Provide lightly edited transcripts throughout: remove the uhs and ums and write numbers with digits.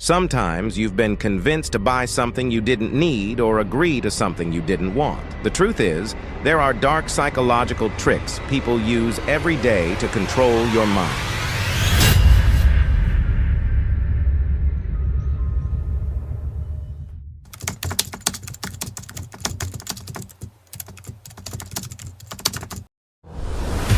Sometimes you've been convinced to buy something you didn't need or agree to something you didn't want. The truth is, there are dark psychological tricks people use every day to control your mind.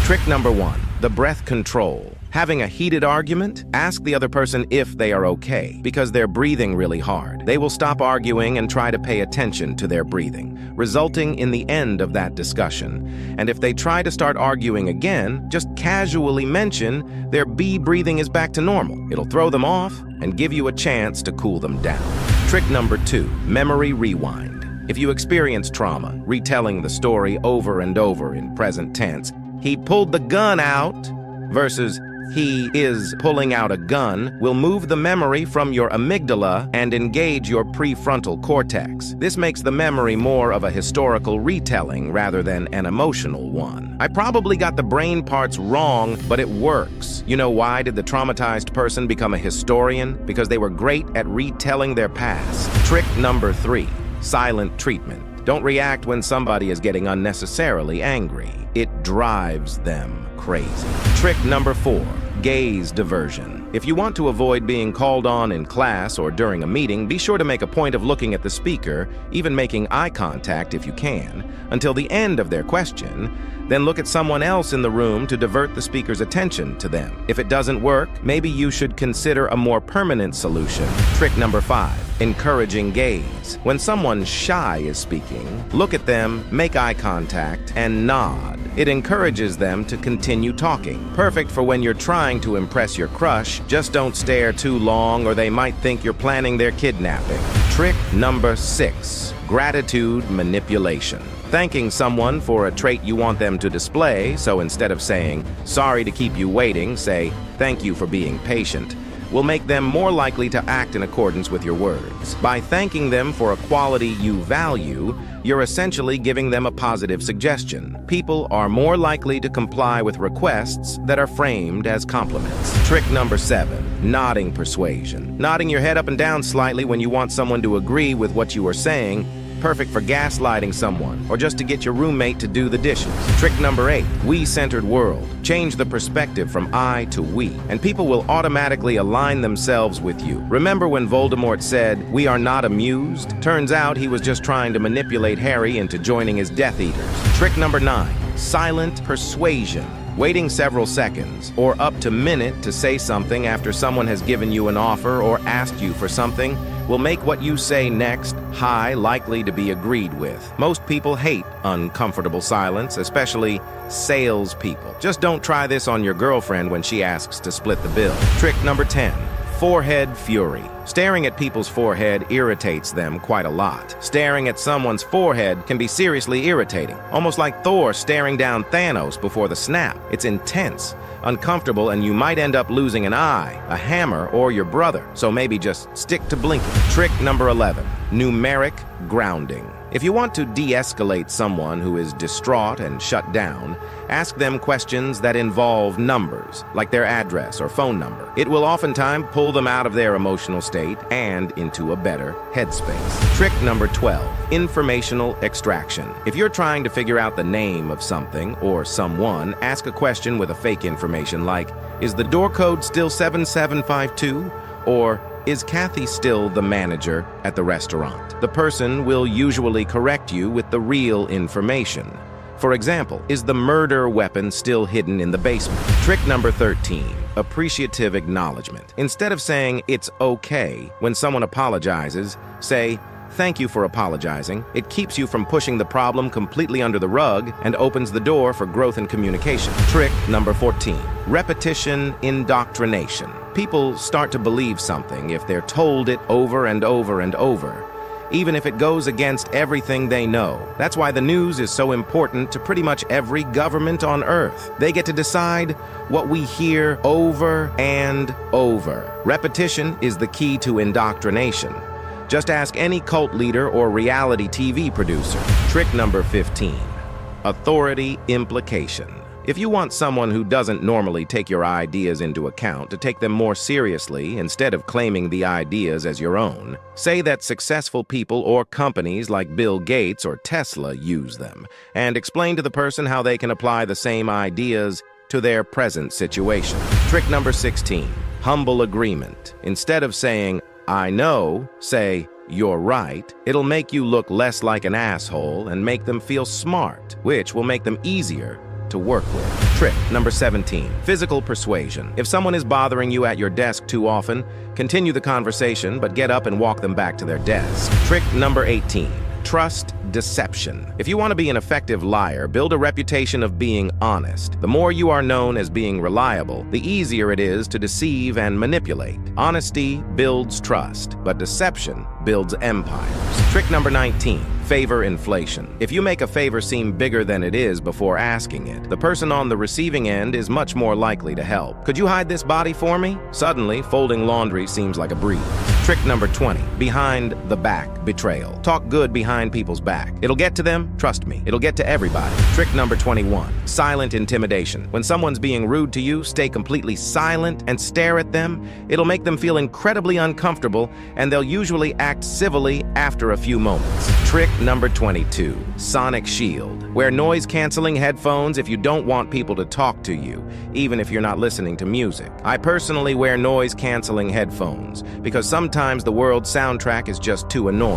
Trick number 1, the breath control. Having a heated argument? Ask the other person if they are okay, because they're breathing really hard. They will stop arguing and try to pay attention to their breathing, resulting in the end of that discussion. And if they try to start arguing again, just casually mention their breathing is back to normal. It'll throw them off and give you a chance to cool them down. Trick number 2, memory rewind. If you experience trauma, retelling the story over and over in present tense, "He pulled the gun out," versus "he is pulling out a gun," will move the memory from your amygdala and engage your prefrontal cortex. This makes the memory more of a historical retelling rather than an emotional one. I probably got the brain parts wrong, but it works. You know why did the traumatized person become a historian? Because they were great at retelling their past. Trick number 3, silent treatment. Don't react when somebody is getting unnecessarily angry. It drives them crazy. Trick number 4, gaze diversion. If you want to avoid being called on in class or during a meeting, be sure to make a point of looking at the speaker, even making eye contact if you can, until the end of their question. Then look at someone else in the room to divert the speaker's attention to them. If it doesn't work, maybe you should consider a more permanent solution. Trick number 5, encouraging gaze. When someone shy is speaking, look at them, make eye contact, and nod. It encourages them to continue talking. Perfect for when you're trying to impress your crush. Just don't stare too long or they might think you're planning their kidnapping. Trick number 6, gratitude manipulation. Thanking someone for a trait you want them to display, so instead of saying, "Sorry to keep you waiting," say, "Thank you for being patient," will make them more likely to act in accordance with your words. By thanking them for a quality you value, you're essentially giving them a positive suggestion. People are more likely to comply with requests that are framed as compliments. Trick number 7, nodding persuasion. Nodding your head up and down slightly when you want someone to agree with what you are saying. Perfect for gaslighting someone or just to get your roommate to do the dishes. Trick number 8, we-centered world. Change the perspective from I to we, and people will automatically align themselves with you. Remember when Voldemort said, "We are not amused"? Turns out he was just trying to manipulate Harry into joining his Death Eaters. Trick number 9, silent persuasion. Waiting several seconds or up to minute to say something after someone has given you an offer or asked you for something will make what you say next likely to be agreed with. Most people hate uncomfortable silence, especially salespeople. Just don't try this on your girlfriend when she asks to split the bill. Trick number 10, forehead fury. Staring at people's forehead irritates them quite a lot. Staring at someone's forehead can be seriously irritating, almost like Thor staring down Thanos before the snap. It's intense, uncomfortable, and you might end up losing an eye, a hammer, or your brother, so maybe just stick to blinking. Trick number 11, numeric grounding. If you want to de-escalate someone who is distraught and shut down, ask them questions that involve numbers, like their address or phone number. It will oftentimes pull them out of their emotional state and into a better headspace. Trick number 12, informational extraction. If you're trying to figure out the name of something or someone, ask a question with a fake information like, "Is the door code still 7752?" Or, "Is Kathy still the manager at the restaurant?" The person will usually correct you with the real information. For example, "Is the murder weapon still hidden in the basement?" Trick number 13, appreciative acknowledgement. Instead of saying, "It's okay," when someone apologizes, say, "Thank you for apologizing." It keeps you from pushing the problem completely under the rug and opens the door for growth and communication. Trick number 14, repetition indoctrination. People start to believe something if they're told it over and over and over, even if it goes against everything they know. That's why the news is so important to pretty much every government on Earth. They get to decide what we hear over and over. Repetition is the key to indoctrination. Just ask any cult leader or reality TV producer. Trick number 15, authority implication. If you want someone who doesn't normally take your ideas into account to take them more seriously instead of claiming the ideas as your own, say that successful people or companies like Bill Gates or Tesla use them, and explain to the person how they can apply the same ideas to their present situation. Trick number 16, humble agreement. Instead of saying, "I know," say, "You're right." It'll make you look less like an asshole and make them feel smart, which will make them easier to work with. Trick number 17, physical persuasion. If someone is bothering you at your desk too often, continue the conversation, but get up and walk them back to their desk. Trick number 18, trust deception. If you want to be an effective liar, build a reputation of being honest. The more you are known as being reliable, the easier it is to deceive and manipulate. Honesty builds trust, but deception builds empires. Trick number 19, favor inflation. If you make a favor seem bigger than it is before asking it, the person on the receiving end is much more likely to help. "Could you hide this body for me?" Suddenly, folding laundry seems like a breeze. Trick number 20, behind the back betrayal. Talk good behind people's back. It'll get to them, trust me. It'll get to everybody. Trick number 21, silent intimidation. When someone's being rude to you, stay completely silent and stare at them. It'll make them feel incredibly uncomfortable, and they'll usually act civilly after a few moments. Trick number 22, sonic shield. Wear noise-canceling headphones if you don't want people to talk to you, even if you're not listening to music. I personally wear noise-canceling headphones because sometimes the world's soundtrack is just too annoying.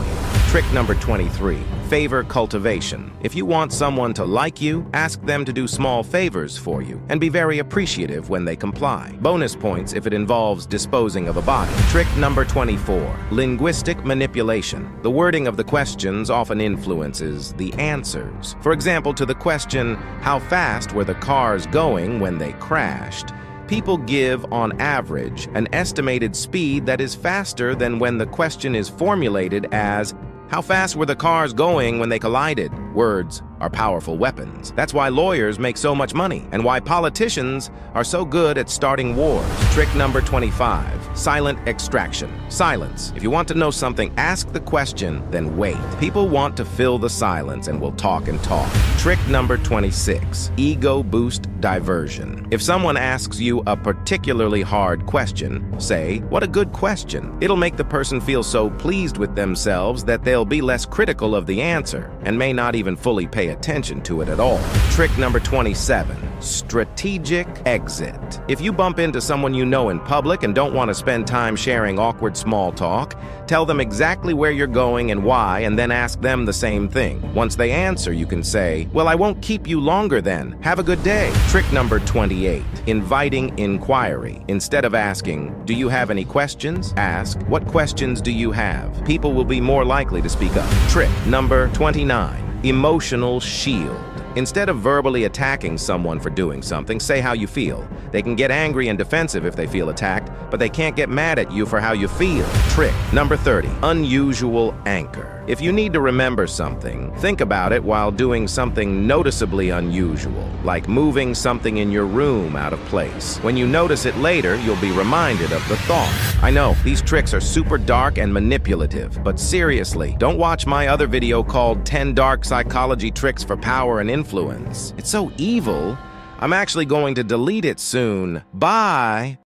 Trick number 23, favor cultivation. If you want someone to like you, ask them to do small favors for you and be very appreciative when they comply. Bonus points if it involves disposing of a body. Trick number 24, linguistic manipulation. The wording of the questions often influences the answers. For example, to the question, "How fast were the cars going when they crashed?" people give, on average, an estimated speed that is faster than when the question is formulated as, "How fast were the cars going when they collided?" Words are powerful weapons. That's why lawyers make so much money and why politicians are so good at starting wars. Trick number 25, silent extraction. Silence. If you want to know something, ask the question, then wait. People want to fill the silence and will talk and talk. Trick number 26, ego boost diversion. If someone asks you a particularly hard question, say, "What a good question." It'll make the person feel so pleased with themselves that they'll be less critical of the answer and may not even fully pay attention to it at all. Trick number 27, strategic exit. If you bump into someone you know in public and don't want to spend time sharing awkward small talk, tell them exactly where you're going and why, and then ask them the same thing. Once they answer, you can say, "Well, I won't keep you longer then. Have a good day." Trick number 28, inviting inquiry. Instead of asking, "Do you have any questions?" ask, "What questions do you have?" People will be more likely to speak up. Trick number 29, emotional shield. Instead of verbally attacking someone for doing something, say how you feel. They can get angry and defensive if they feel attacked, but they can't get mad at you for how you feel. Trick number 30, unusual anchor. If you need to remember something, think about it while doing something noticeably unusual, like moving something in your room out of place. When you notice it later, you'll be reminded of the thought. I know, these tricks are super dark and manipulative, but seriously, don't watch my other video called 10 Dark Psychology Tricks for Power and Influence. It's so evil, I'm actually going to delete it soon. Bye!